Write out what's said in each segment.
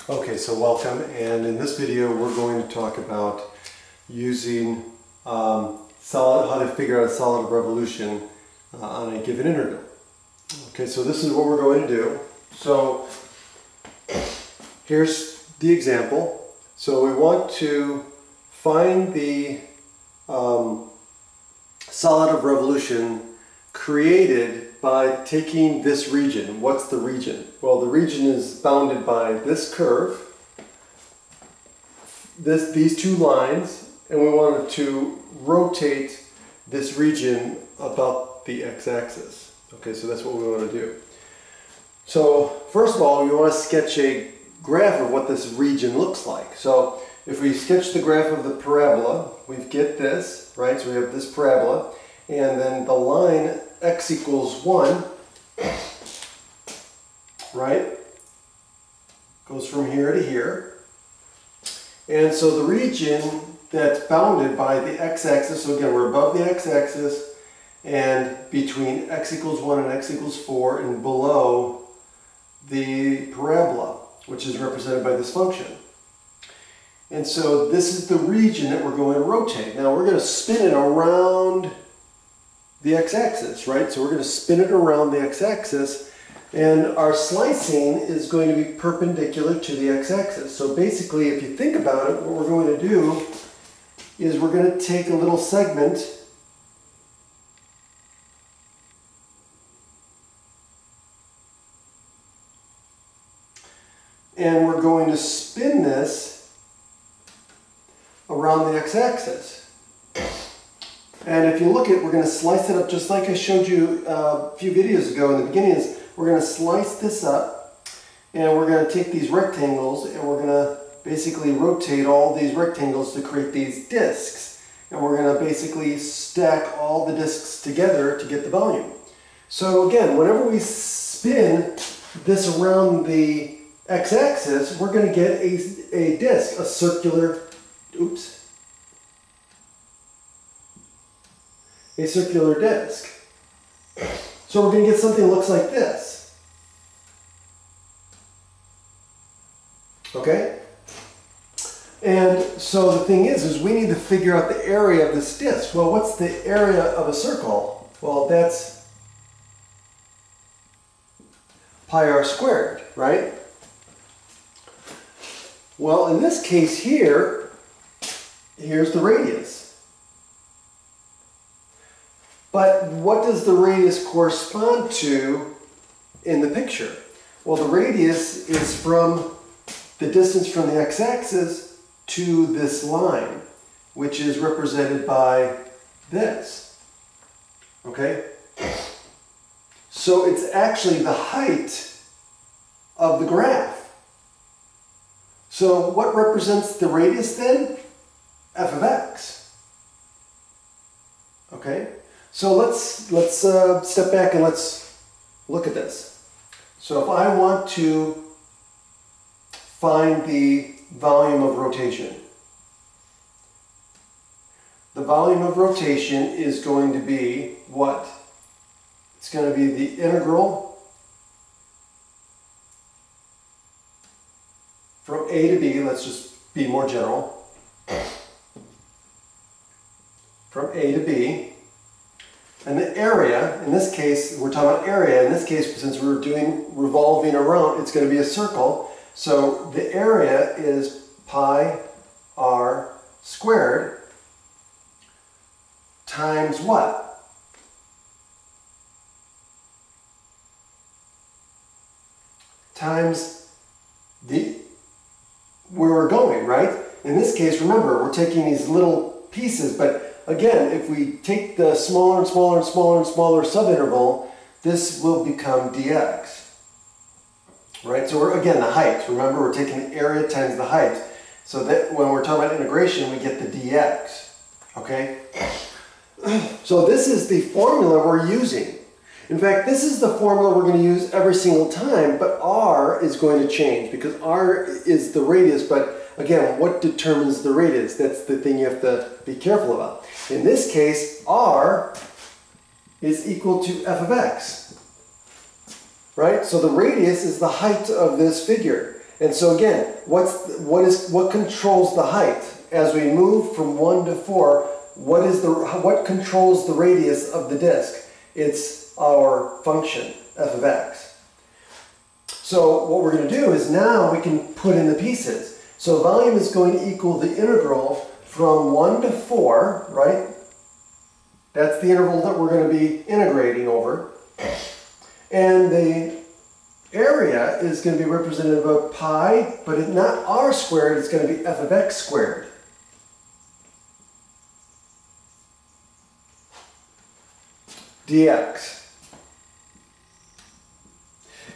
Okay, so welcome, and in this video we're going to talk about using how to figure out a solid revolution on a given integral. Okay, so this is what we're going to do. So here's the example. So we want to find the solid of revolution created by taking this region. What's the region? Well, the region is bounded by this curve, these two lines, and we wanted to rotate this region about the x-axis. Okay, so that's what we want to do. So first of all, we want to sketch a graph of what this region looks like. So if we sketch the graph of the parabola, we get this, right? So we have this parabola, and then the line x equals 1, right, goes from here to here. And so the region that's bounded by the x-axis, so again we're above the x-axis and between x equals 1 and x equals 4 and below the parabola, which is represented by this function. And so this is the region that we're going to rotate. Now we're going to spin it around the x-axis, right? So we're going to spin it around the x-axis, and our slicing is going to be perpendicular to the x-axis. So basically, if you think about it, what we're going to do is we're going to take a little segment and we're going to spin this around the x-axis. And if you look at it, we're going to slice it up just like I showed you a few videos ago in the beginning. Is we're going to slice this up, and we're going to take these rectangles and we're going to basically rotate all these rectangles to create these discs. And we're going to basically stack all the discs together to get the volume. So again, whenever we spin this around the x-axis, we're going to get a disc, a circular, a circular disc. So we're going to get something that looks like this. Okay? And so the thing is we need to figure out the area of this disc. Well, what's the area of a circle? Well, that's pi r squared, right? Well, in this case here, here's the radius. But what does the radius correspond to in the picture? Well, the radius is from the distance from the x-axis to this line, which is represented by this. Okay? So it's actually the height of the graph. So what represents the radius then? F of x. Okay? So let's step back and let's look at this. So if I want to find the volume of rotation, the volume of rotation is going to be what? It's going to be the integral from a to b, let's just be more general, from a to b. And the area, in this case, we're talking about area. In this case, since we're doing revolving around, it's going to be a circle. So the area is pi r squared times what? Times where we're going, right? In this case, remember, we're taking these little pieces, but again, if we take the smaller and smaller and smaller and smaller subinterval, this will become dx. Right? So we're, again, the height. Remember, we're taking the area times the height. So that when we're talking about integration, we get the dx. Okay? So this is the formula we're using. In fact, this is the formula we're going to use every single time, but r is going to change because r is the radius, but again, what determines the radius? That's the thing you have to be careful about. In this case, r is equal to f of x. Right? So the radius is the height of this figure. And so again, what controls the height? As we move from 1 to 4, what controls the radius of the disk? It's our function, f of x. So what we're going to do is now we can put in the pieces. So volume is going to equal the integral from 1 to 4, right? That's the interval that we're going to be integrating over. And the area is going to be represented by pi, but it's not r squared, it's going to be f of x squared. Dx.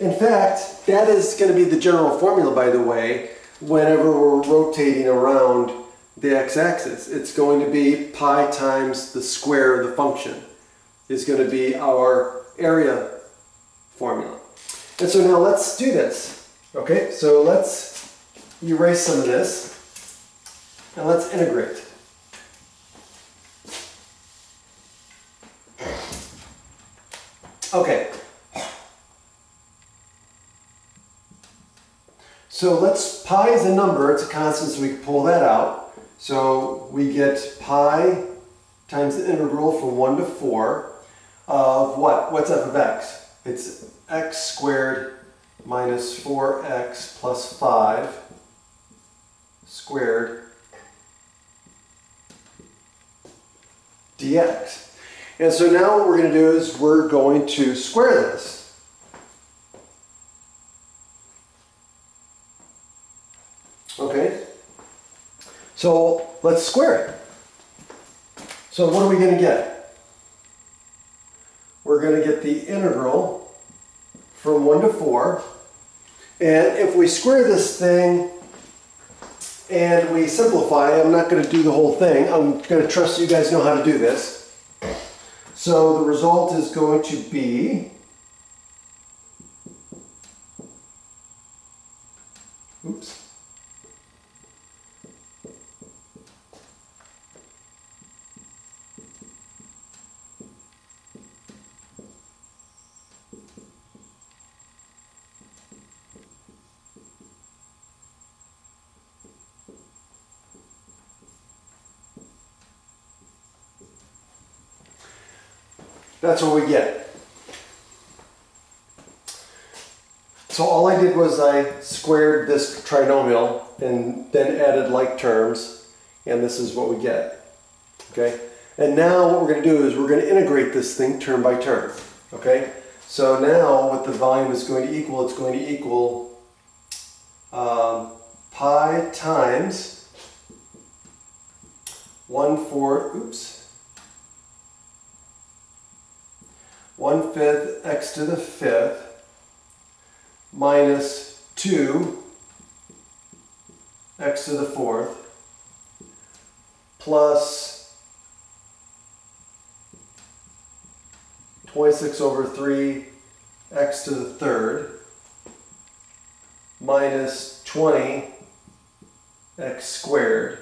In fact, that is going to be the general formula, by the way, whenever we're rotating around the x-axis. It's going to be pi times the square of the function is going to be our area formula. And so now let's do this. Okay, so let's erase some of this and let's integrate. Okay. So pi is a number, it's a constant, so we can pull that out. So we get pi times the integral from 1 to 4 of what? What's f of x? It's x squared minus 4x plus 5 squared dx. And so now what we're going to do is we're going to square this. Okay, so let's square it. So what are we going to get? We're going to get the integral from 1 to 4. And if we square this thing and we simplify, I'm not going to do the whole thing. I'm going to trust you guys know how to do this. So the result is going to be, oops. That's what we get. So all I did was I squared this trinomial and then added like terms, and this is what we get. Okay? And now what we're going to do is we're going to integrate this thing term by term. Okay? So now what the volume is going to equal, it's going to equal pi times 1/5 x to the 5th minus 2 x to the 4th plus 26/3 x to the 3rd minus 20 x squared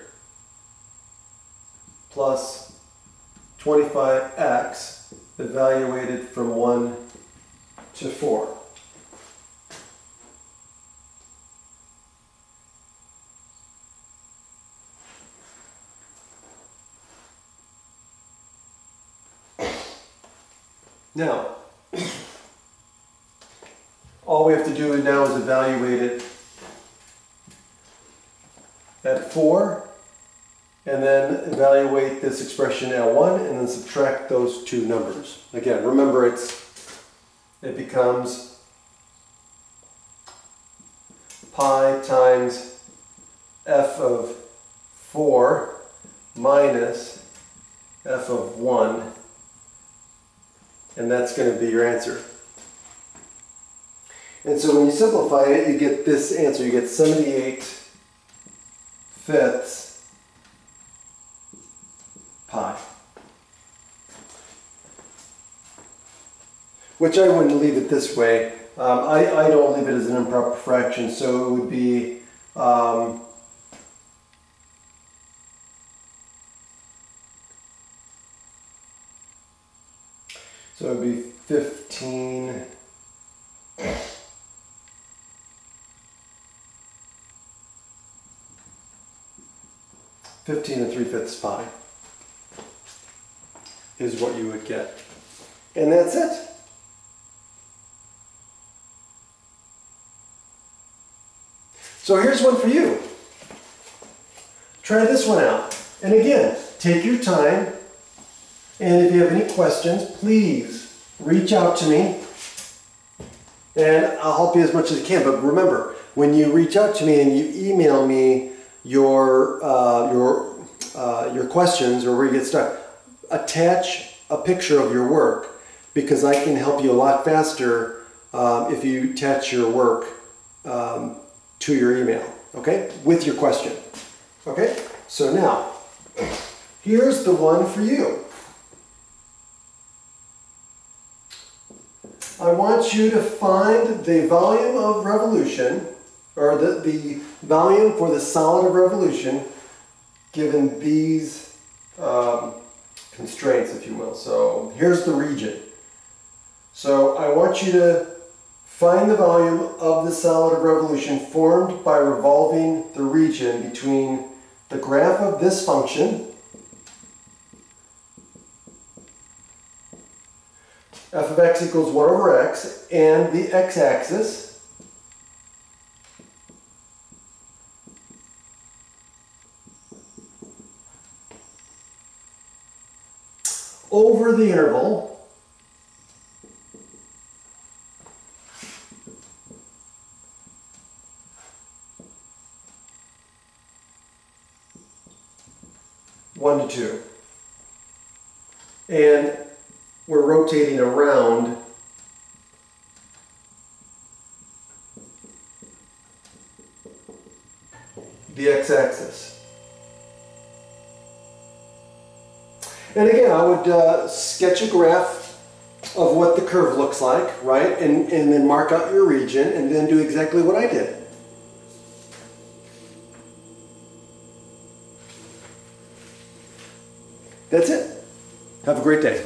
plus 25x evaluated from 1 to 4. Now, all we have to do now is evaluate it at 4, and then evaluate this expression at 1, and then subtract those two numbers. Again, remember it becomes pi times f of 4 minus f of 1, and that's going to be your answer. And so when you simplify it, you get this answer. You get 78/5 pi. Which I wouldn't leave it this way. I don't leave it as an improper fraction, so it would be so it would be 15 15 3/5 pi is what you would get. And that's it. So here's one for you. Try this one out. And again, take your time. And if you have any questions, please reach out to me. And I'll help you as much as I can. But remember, when you reach out to me and you email me your questions or where you get stuck, attach a picture of your work, because I can help you a lot faster if you attach your work to your email, okay, with your question. Okay, so now, here's the one for you. I want you to find the volume of revolution, or the volume for the solid of revolution, given these constraints, if you will. So here's the region. So I want you to find the volume of the solid of revolution formed by revolving the region between the graph of this function, f of x equals 1 over x, and the x-axis, over the interval (1 to 2). And we're rotating around the x-axis. And again, I would sketch a graph of what the curve looks like, right? And then mark out your region and then do exactly what I did. That's it. Have a great day.